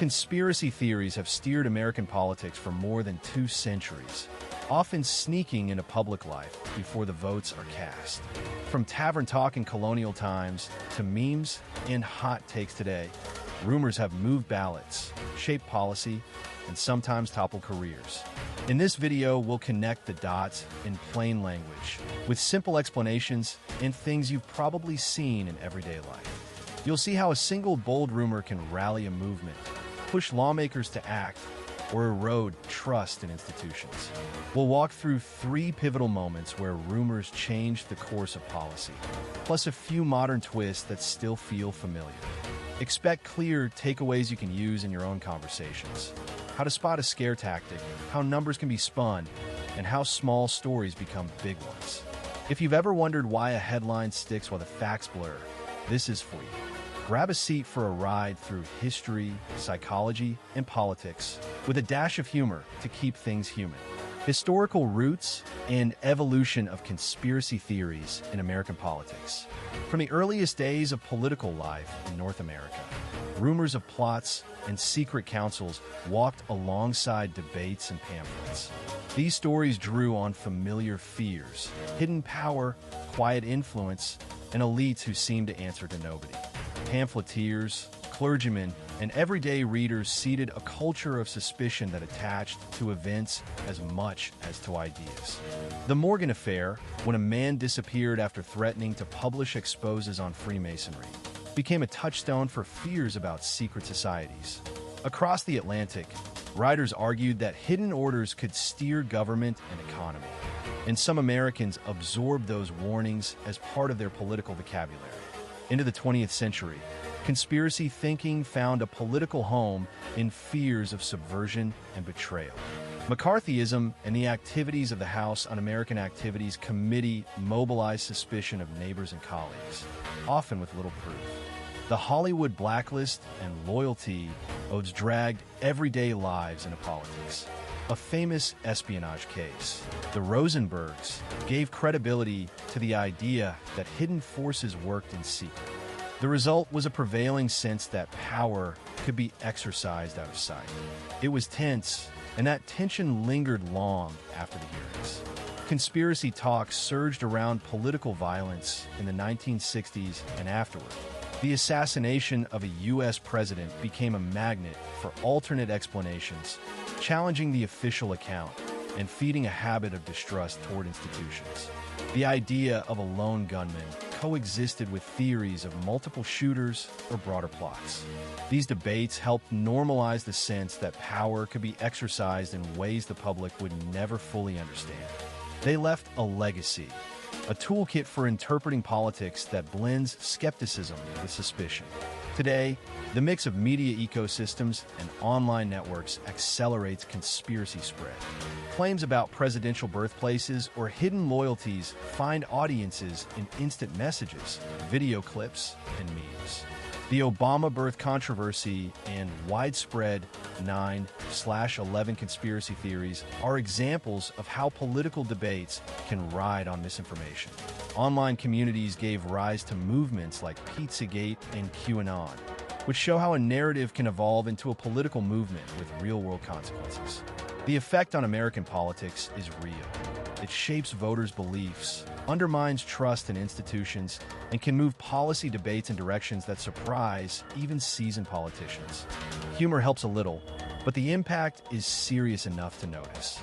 Conspiracy theories have steered American politics for more than 2 centuries, often sneaking into public life before the votes are cast. From tavern talk in colonial times to memes and hot takes today, rumors have moved ballots, shaped policy, and sometimes toppled careers. In this video, we'll connect the dots in plain language, with simple explanations and things you've probably seen in everyday life. You'll see how a single bold rumor can rally a movement, push lawmakers to act, or erode trust in institutions. We'll walk through 3 pivotal moments where rumors changed the course of policy, plus a few modern twists that still feel familiar. Expect clear takeaways you can use in your own conversations. How to spot a scare tactic, how numbers can be spun, and how small stories become big ones. If you've ever wondered why a headline sticks while the facts blur, this is for you. Grab a seat for a ride through history, psychology, and politics, with a dash of humor to keep things human. Historical roots and evolution of conspiracy theories in American politics. From the earliest days of political life in North America, rumors of plots and secret councils walked alongside debates and pamphlets. These stories drew on familiar fears, hidden power, quiet influence, and elites who seemed to answer to nobody. Pamphleteers, clergymen, and everyday readers seeded a culture of suspicion that attached to events as much as to ideas. The Morgan Affair, when a man disappeared after threatening to publish exposes on Freemasonry, became a touchstone for fears about secret societies. Across the Atlantic, writers argued that hidden orders could steer government and economy, and some Americans absorbed those warnings as part of their political vocabulary. Into the 20th century, conspiracy thinking found a political home in fears of subversion and betrayal. McCarthyism and the activities of the House Un-American Activities Committee mobilized suspicion of neighbors and colleagues, often with little proof. The Hollywood blacklist and loyalty oaths dragged everyday lives into politics. A famous espionage case, the Rosenbergs, gave credibility to the idea that hidden forces worked in secret. The result was a prevailing sense that power could be exercised out of sight. It was tense, and that tension lingered long after the hearings. Conspiracy talk surged around political violence in the 1960s and afterward. The assassination of a U.S. president became a magnet for alternate explanations, challenging the official account and feeding a habit of distrust toward institutions. The idea of a lone gunman coexisted with theories of multiple shooters or broader plots. These debates helped normalize the sense that power could be exercised in ways the public would never fully understand. They left a legacy, a toolkit for interpreting politics that blends skepticism with suspicion. Today, the mix of media ecosystems and online networks accelerates conspiracy spread. Claims about presidential birthplaces or hidden loyalties find audiences in instant messages, video clips, and memes. The Obama birth controversy and widespread 9/11 conspiracy theories are examples of how political debates can ride on misinformation. Online communities gave rise to movements like Pizzagate and QAnon, which show how a narrative can evolve into a political movement with real-world consequences. The effect on American politics is real. It shapes voters' beliefs, undermines trust in institutions, and can move policy debates in directions that surprise even seasoned politicians. Humor helps a little, but the impact is serious enough to notice.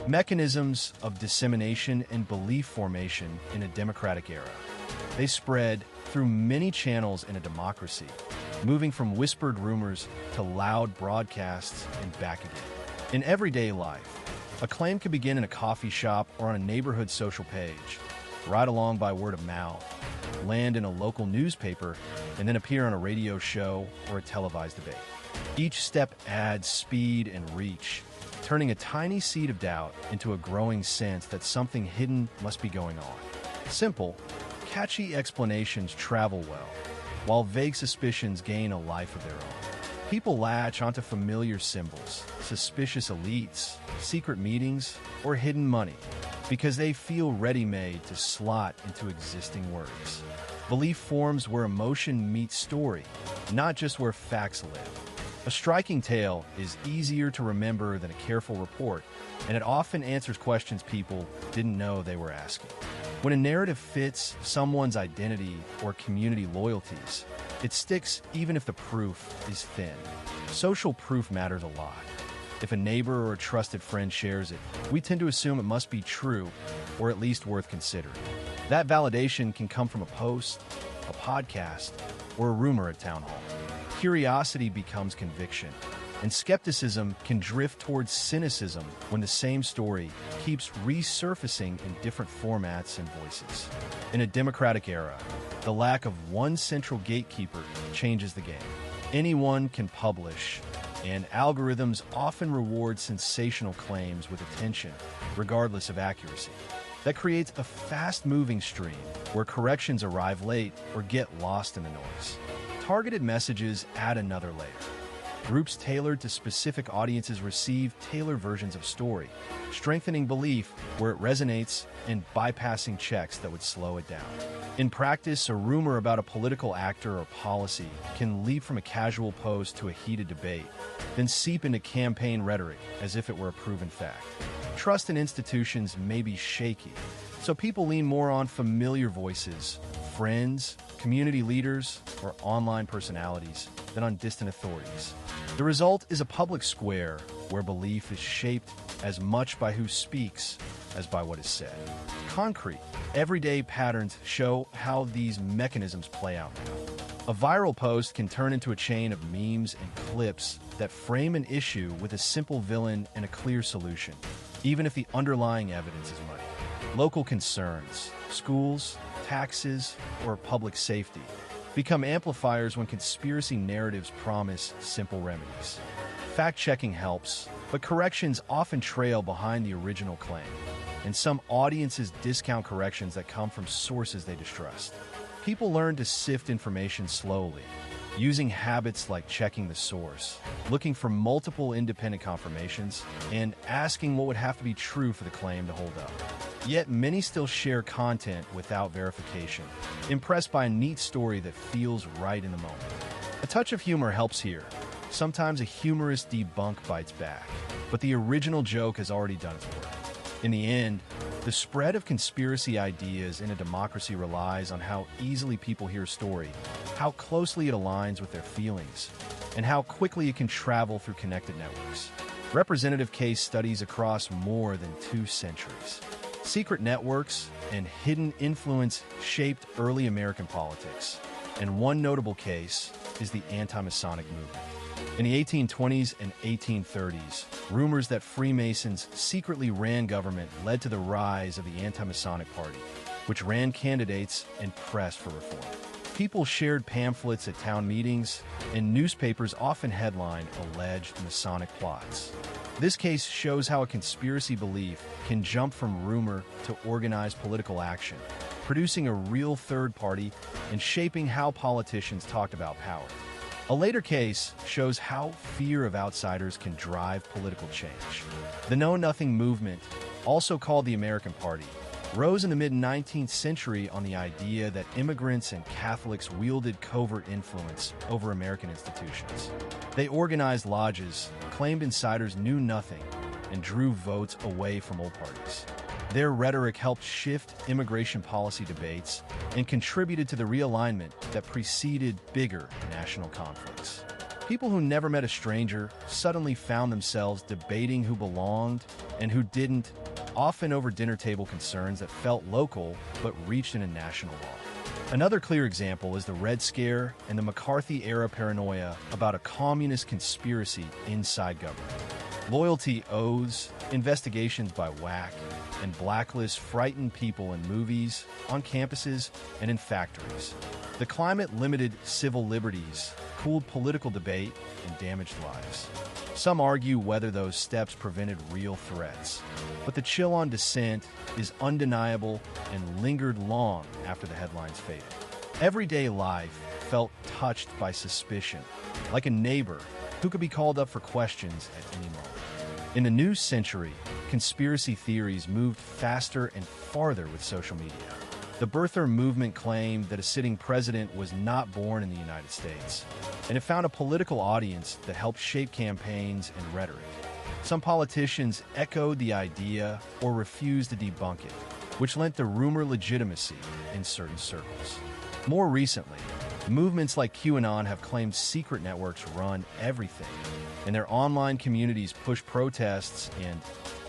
Mechanisms of dissemination and belief formation in a democratic era. They spread through many channels in a democracy, moving from whispered rumors to loud broadcasts and back again. In everyday life, a claim could begin in a coffee shop or on a neighborhood social page, ride along by word of mouth, land in a local newspaper, and then appear on a radio show or a televised debate. Each step adds speed and reach, turning a tiny seed of doubt into a growing sense that something hidden must be going on. Simple, catchy explanations travel well, while vague suspicions gain a life of their own. People latch onto familiar symbols, suspicious elites, secret meetings, or hidden money, because they feel ready-made to slot into existing words. Belief forms where emotion meets story, not just where facts live. A striking tale is easier to remember than a careful report, and it often answers questions people didn't know they were asking. When a narrative fits someone's identity or community loyalties, it sticks even if the proof is thin. Social proof matters a lot. If a neighbor or a trusted friend shares it, we tend to assume it must be true, or at least worth considering. That validation can come from a post, a podcast, or a rumor at town hall. Curiosity becomes conviction, and skepticism can drift towards cynicism when the same story keeps resurfacing in different formats and voices. In a democratic era, the lack of one central gatekeeper changes the game. Anyone can publish, and algorithms often reward sensational claims with attention, regardless of accuracy. That creates a fast-moving stream where corrections arrive late or get lost in the noise. Targeted messages add another layer. Groups tailored to specific audiences receive tailored versions of story, strengthening belief where it resonates and bypassing checks that would slow it down. In practice, a rumor about a political actor or policy can leap from a casual post to a heated debate, then seep into campaign rhetoric as if it were a proven fact. Trust in institutions may be shaky, so people lean more on familiar voices, friends, community leaders, or online personalities than on distant authorities. The result is a public square where belief is shaped as much by who speaks as by what is said. Concrete, everyday patterns show how these mechanisms play out now. A viral post can turn into a chain of memes and clips that frame an issue with a simple villain and a clear solution, even if the underlying evidence is muddy. Local concerns, schools, taxes, or public safety become amplifiers when conspiracy narratives promise simple remedies. Fact-checking helps, but corrections often trail behind the original claim, and some audiences discount corrections that come from sources they distrust. People learn to sift information slowly, using habits like checking the source, looking for multiple independent confirmations, and asking what would have to be true for the claim to hold up. Yet many still share content without verification, impressed by a neat story that feels right in the moment. A touch of humor helps here. Sometimes a humorous debunk bites back, but the original joke has already done its work. In the end, the spread of conspiracy ideas in a democracy relies on how easily people hear a story, how closely it aligns with their feelings, and how quickly it can travel through connected networks. Representative case studies across more than 2 centuries. Secret networks and hidden influence shaped early American politics, and one notable case is the anti-Masonic movement. In the 1820s and 1830s, rumors that Freemasons secretly ran government led to the rise of the anti-Masonic Party, which ran candidates and pressed for reform. People shared pamphlets at town meetings, and newspapers often headlined alleged Masonic plots. This case shows how a conspiracy belief can jump from rumor to organized political action, producing a real third party and shaping how politicians talked about power. A later case shows how fear of outsiders can drive political change. The Know Nothing movement, also called the American Party, rose in the mid-19th century on the idea that immigrants and Catholics wielded covert influence over American institutions. They organized lodges, claimed insiders knew nothing, and drew votes away from old parties. Their rhetoric helped shift immigration policy debates and contributed to the realignment that preceded bigger national conflicts. People who never met a stranger suddenly found themselves debating who belonged and who didn't, often over dinner table concerns that felt local but reached into national law. Another clear example is the Red Scare and the McCarthy-era paranoia about a communist conspiracy inside government. Loyalty oaths, investigations by whack, and blacklists frightened people in movies, on campuses, and in factories. The climate limited civil liberties, cooled political debate, and damaged lives. Some argue whether those steps prevented real threats, but the chill on dissent is undeniable and lingered long after the headlines faded. Everyday life felt touched by suspicion, like a neighbor who could be called up for questions at any moment. In the new century, conspiracy theories moved faster and farther with social media. The birther movement claimed that a sitting president was not born in the United States, and it found a political audience that helped shape campaigns and rhetoric. Some politicians echoed the idea or refused to debunk it, which lent the rumor legitimacy in certain circles. More recently, movements like QAnon have claimed secret networks run everything, and their online communities push protests and,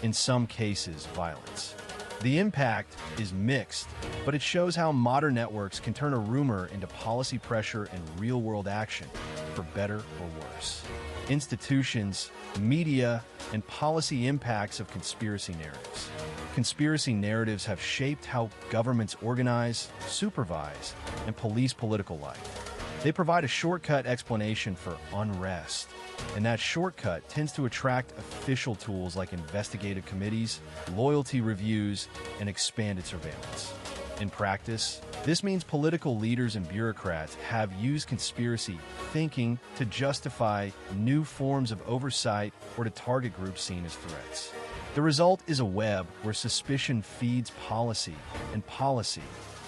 in some cases, violence. The impact is mixed, but it shows how modern networks can turn a rumor into policy pressure and real-world action, for better or worse. Institutions, media, and policy impacts of conspiracy narratives. Conspiracy narratives have shaped how governments organize, supervise, and police political life. They provide a shortcut explanation for unrest, and that shortcut tends to attract official tools like investigative committees, loyalty reviews, and expanded surveillance. In practice, this means political leaders and bureaucrats have used conspiracy thinking to justify new forms of oversight or to target groups seen as threats. The result is a web where suspicion feeds policy, and policy,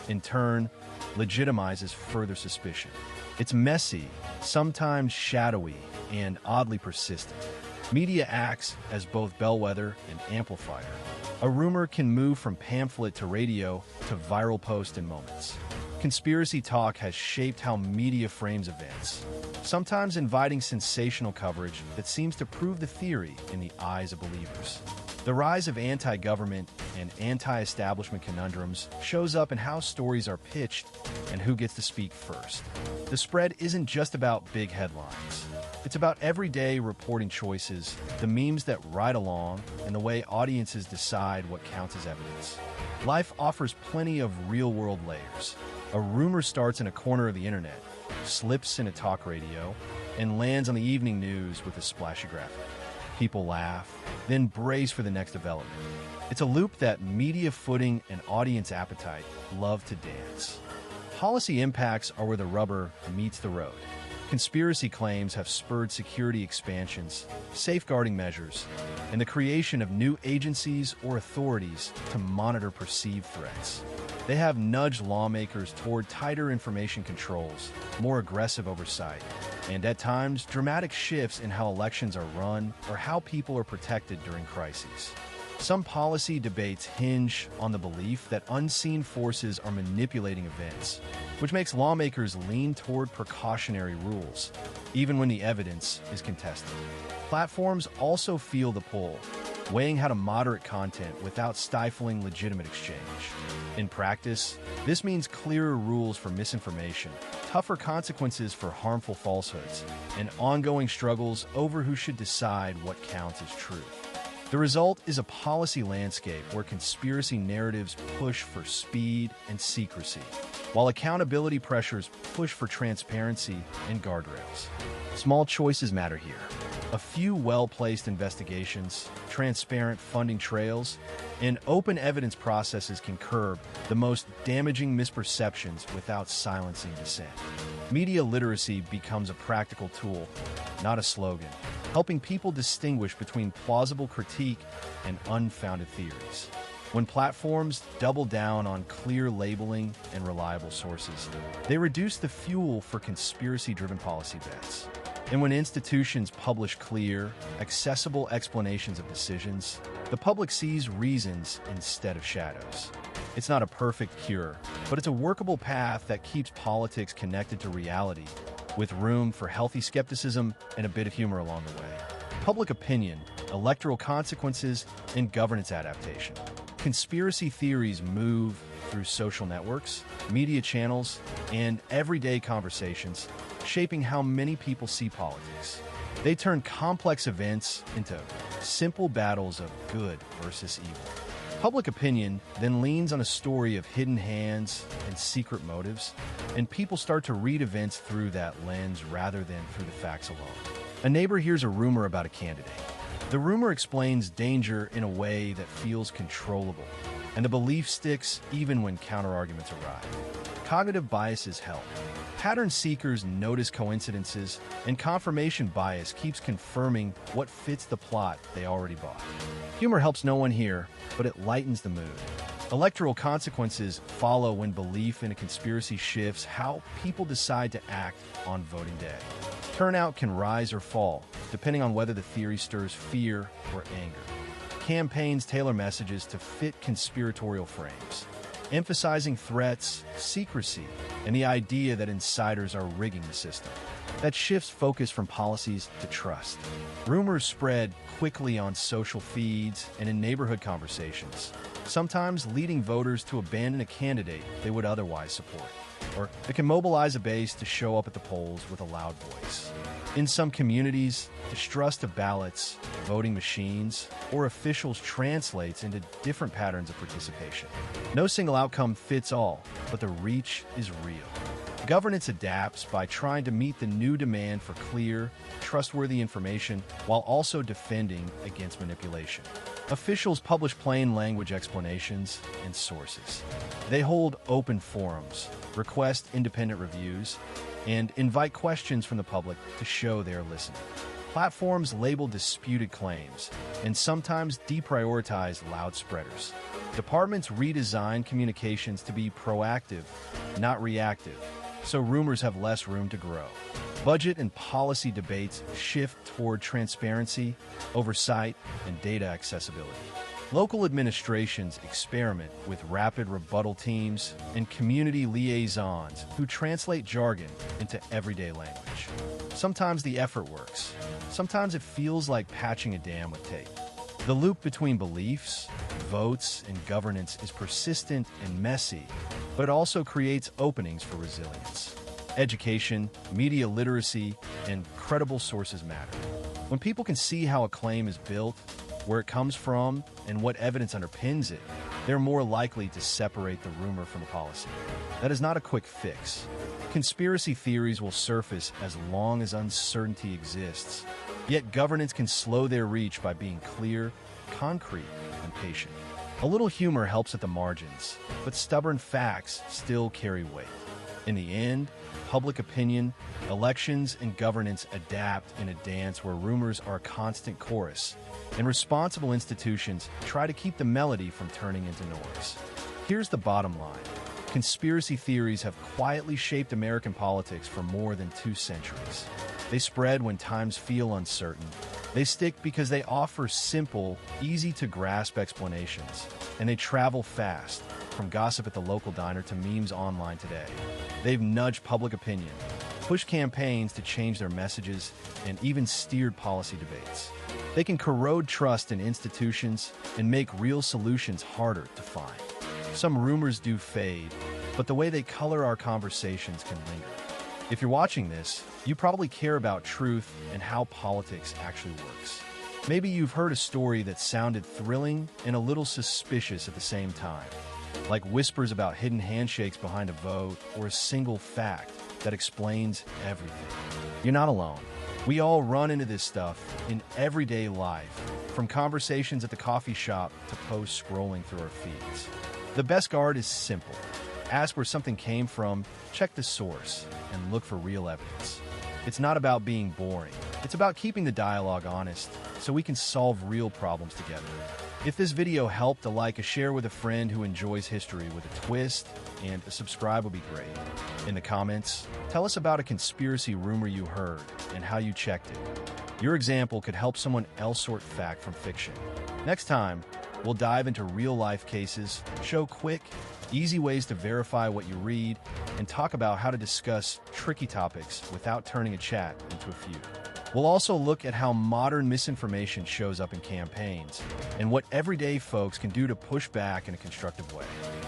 in turn, legitimizes further suspicion. It's messy, sometimes shadowy, and oddly persistent. Media acts as both bellwether and amplifier. A rumor can move from pamphlet to radio to viral post in moments. Conspiracy talk has shaped how media frames events, sometimes inviting sensational coverage that seems to prove the theory in the eyes of believers. The rise of anti-government and anti-establishment conundrums shows up in how stories are pitched and who gets to speak first. The spread isn't just about big headlines. It's about everyday reporting choices, the memes that ride along, and the way audiences decide what counts as evidence. Life offers plenty of real-world layers. A rumor starts in a corner of the internet, slips in a talk radio, and lands on the evening news with a splashy graphic. People laugh, then brace for the next development. It's a loop that media footing and audience appetite love to dance. Policy impacts are where the rubber meets the road. Conspiracy claims have spurred security expansions, safeguarding measures, and the creation of new agencies or authorities to monitor perceived threats. They have nudged lawmakers toward tighter information controls, more aggressive oversight, and at times, dramatic shifts in how elections are run or how people are protected during crises. Some policy debates hinge on the belief that unseen forces are manipulating events, which makes lawmakers lean toward precautionary rules, even when the evidence is contested. Platforms also feel the pull, weighing how to moderate content without stifling legitimate exchange. In practice, this means clearer rules for misinformation, tougher consequences for harmful falsehoods, and ongoing struggles over who should decide what counts as truth. The result is a policy landscape where conspiracy narratives push for speed and secrecy, while accountability pressures push for transparency and guardrails. Small choices matter here. A few well-placed investigations, transparent funding trails, and open evidence processes can curb the most damaging misperceptions without silencing dissent. Media literacy becomes a practical tool, not a slogan, helping people distinguish between plausible critique and unfounded theories. When platforms double down on clear labeling and reliable sources, they reduce the fuel for conspiracy-driven policy bets. And when institutions publish clear, accessible explanations of decisions, the public sees reasons instead of shadows. It's not a perfect cure, but it's a workable path that keeps politics connected to reality, with room for healthy skepticism and a bit of humor along the way. Public opinion, electoral consequences, and governance adaptation. Conspiracy theories move through social networks, media channels, and everyday conversations, shaping how many people see politics. They turn complex events into simple battles of good versus evil. Public opinion then leans on a story of hidden hands and secret motives, and people start to read events through that lens rather than through the facts alone. A neighbor hears a rumor about a candidate. The rumor explains danger in a way that feels controllable, and the belief sticks even when counterarguments arrive. Cognitive biases help. Pattern seekers notice coincidences, and confirmation bias keeps confirming what fits the plot they already bought. Humor helps no one here, but it lightens the mood. Electoral consequences follow when belief in a conspiracy shifts how people decide to act on voting day. Turnout can rise or fall, depending on whether the theory stirs fear or anger. Campaigns tailor messages to fit conspiratorial frames, emphasizing threats, secrecy, and the idea that insiders are rigging the system. That shifts focus from policies to trust. Rumors spread quickly on social feeds and in neighborhood conversations, sometimes leading voters to abandon a candidate they would otherwise support. Or it can mobilize a base to show up at the polls with a loud voice. In some communities, distrust of ballots, voting machines, or officials translates into different patterns of participation. No single outcome fits all, but the reach is real. Governance adapts by trying to meet the new demand for clear, trustworthy information while also defending against manipulation. Officials publish plain language explanations and sources. They hold open forums, request independent reviews, and invite questions from the public to show they are listening. Platforms label disputed claims and sometimes deprioritize loud spreaders. Departments redesign communications to be proactive, not reactive, so rumors have less room to grow. Budget and policy debates shift toward transparency, oversight, and data accessibility. Local administrations experiment with rapid rebuttal teams and community liaisons who translate jargon into everyday language. Sometimes the effort works. Sometimes it feels like patching a dam with tape. The loop between beliefs, votes, and governance is persistent and messy, but it also creates openings for resilience. Education, media literacy, and credible sources matter. When people can see how a claim is built, where it comes from, and what evidence underpins it, they're more likely to separate the rumor from the policy. That is not a quick fix. Conspiracy theories will surface as long as uncertainty exists, yet governance can slow their reach by being clear, concrete, and patient. A little humor helps at the margins, but stubborn facts still carry weight. In the end, public opinion, elections, and governance adapt in a dance where rumors are a constant chorus, and responsible institutions try to keep the melody from turning into noise. Here's the bottom line. Conspiracy theories have quietly shaped American politics for more than 2 centuries. They spread when times feel uncertain. They stick because they offer simple, easy-to-grasp explanations, and they travel fast, from gossip at the local diner to memes online today. They've nudged public opinion, pushed campaigns to change their messages, and even steered policy debates. They can corrode trust in institutions and make real solutions harder to find. Some rumors do fade, but the way they color our conversations can linger. If you're watching this, you probably care about truth and how politics actually works. Maybe you've heard a story that sounded thrilling and a little suspicious at the same time, like whispers about hidden handshakes behind a vote or a single fact that explains everything. You're not alone. We all run into this stuff in everyday life, from conversations at the coffee shop to posts scrolling through our feeds. The best guard is simple. Ask where something came from, check the source, and look for real evidence. It's not about being boring. It's about keeping the dialogue honest so we can solve real problems together. If this video helped, a like, a share with a friend who enjoys history with a twist, and a subscribe would be great. In the comments, tell us about a conspiracy rumor you heard and how you checked it. Your example could help someone else sort fact from fiction. Next time, we'll dive into real-life cases, show quick, easy ways to verify what you read, and talk about how to discuss tricky topics without turning a chat into a feud. We'll also look at how modern misinformation shows up in campaigns and what everyday folks can do to push back in a constructive way.